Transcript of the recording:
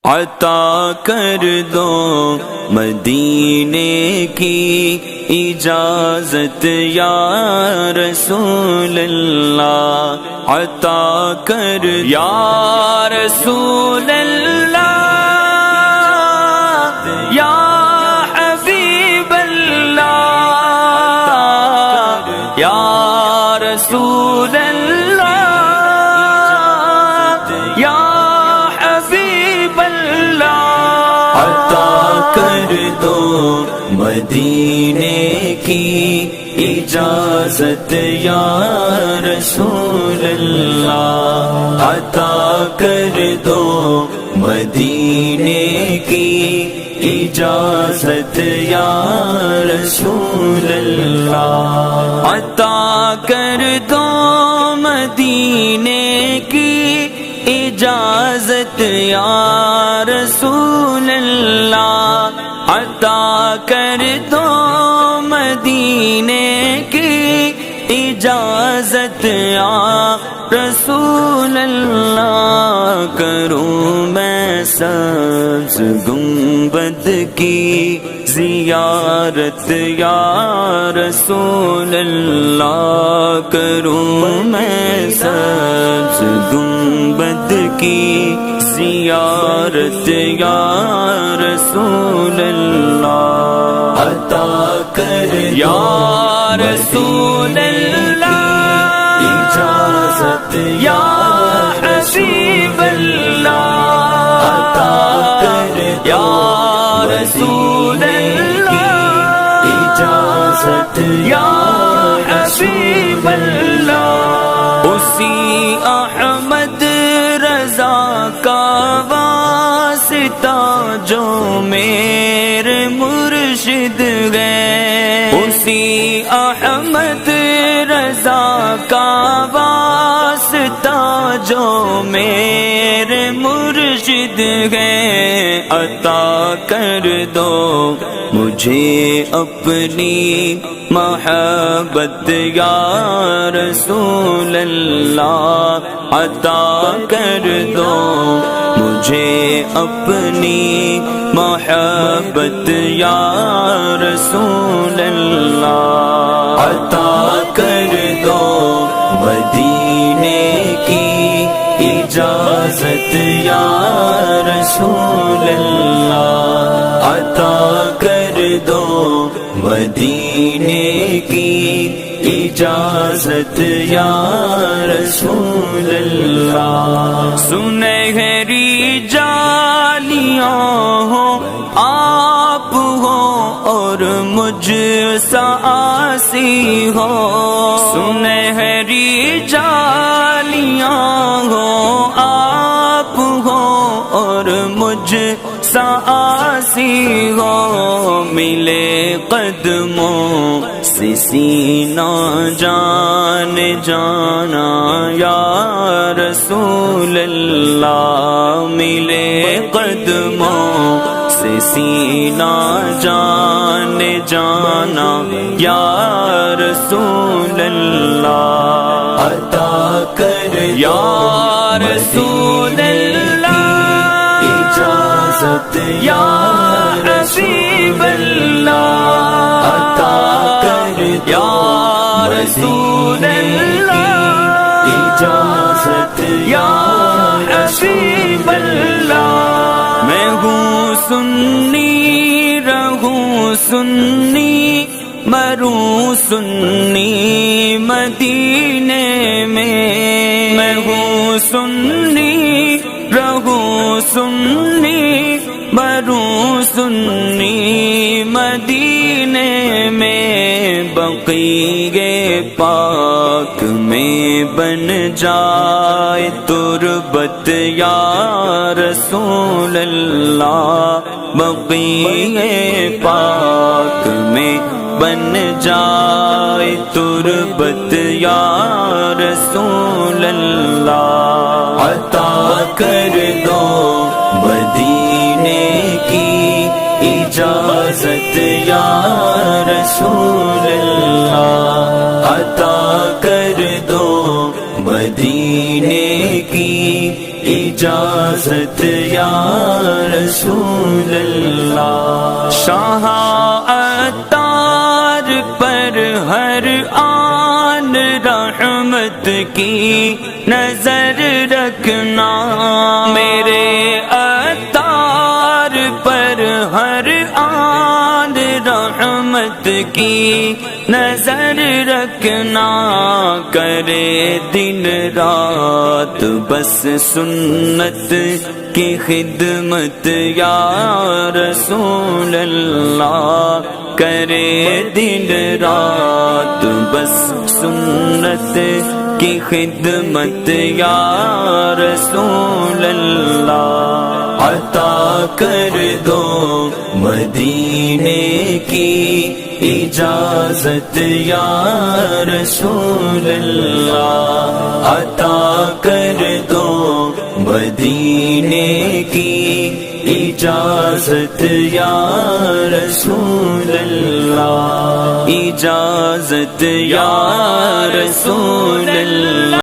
عطا کر دو مدینے کی اجازت یا رسول اللہ، عطا کر یا رسول اللہ، یا حبیب اللہ، یا رسول اللہ، یا حبیب اللہ، عطا کر دو مدینے کی اجازت یا رسول اللہ، عطا کر دو مدینے کی اجازت یا رسول اللہ، عطا کر دو مدینے کی اجازت یا رسول اللہ، عطا کر دو مدینے کی اجازت یا رسول اللہ، کروں میں سبز گنبد کی زیارت یا رسول اللہ، کروں میں سبز گنبد کی زیارت یا رسول اللہ، عطا کر یا رسول اللہ اجازت یا حبیب اللہ، عطا کر یا رسول اللہ اجازت یا حبیب اللہ، اسی احمد رضا کا واسطہ جو میرے مرشد گئے، اسی احمد رضا کا واسطہ جو میرے مرشد گئے، عطا کر دو مجھے اپنی محبت یا رسول اللہ، عطا کر دو مجھے اپنی محبت یا رسول اللہ، عطا کر دو مدینے کی اجازت یا رسول اللہ، عطا کر دو مدینے کی اجازت یا رسول اللہ، سنہری جالیاں ہو آپ ہو اور مجھ سا آسی ہو، سنہری جالیاں ہو آپ ہو اور مجھ سا آسی ہو، ملے قدموں سے سینہ جان جانا یا رسول اللہ، ملے قدموں سے سینہ جان جانا یا رسول اللہ، عطا کر یا رسول اللہ اجازت یا حبیب اللہ، عطا کر یا رسول اللہ اجازت یا حبیب اللہ، میں ہوں سنی رہوں سنی مروں سنی مدینے میں ہوں سنی رہوں سنی مروں سنی مدینے میں، بقیع پاک میں بن جائے تربت یا رسول اللہ، بقیع پاک میں بن جائے تربت یا رسول اللہ، عطا کر دو مدینے کی اجازت یا رسول اللہ، عطا کر دو مدینے کی اجازت یا رسول اللہ. شاہ عطار پر ہر آن رحمت کی نظر رکھنا، میرے عطار پر ہر آن رحمت کی نظر رکھنا، کرے دن رات بس سنت کی خدمت یا رسول اللہ، کرے دن رات بس سنت کی خدمت یا رسول اللہ. عطا کر دو مدینے کی اجازت یا رسول اللہ، عطا کر دو مدینے کی اجازت یا رسول اللہ، اجازت یا رسول اللہ.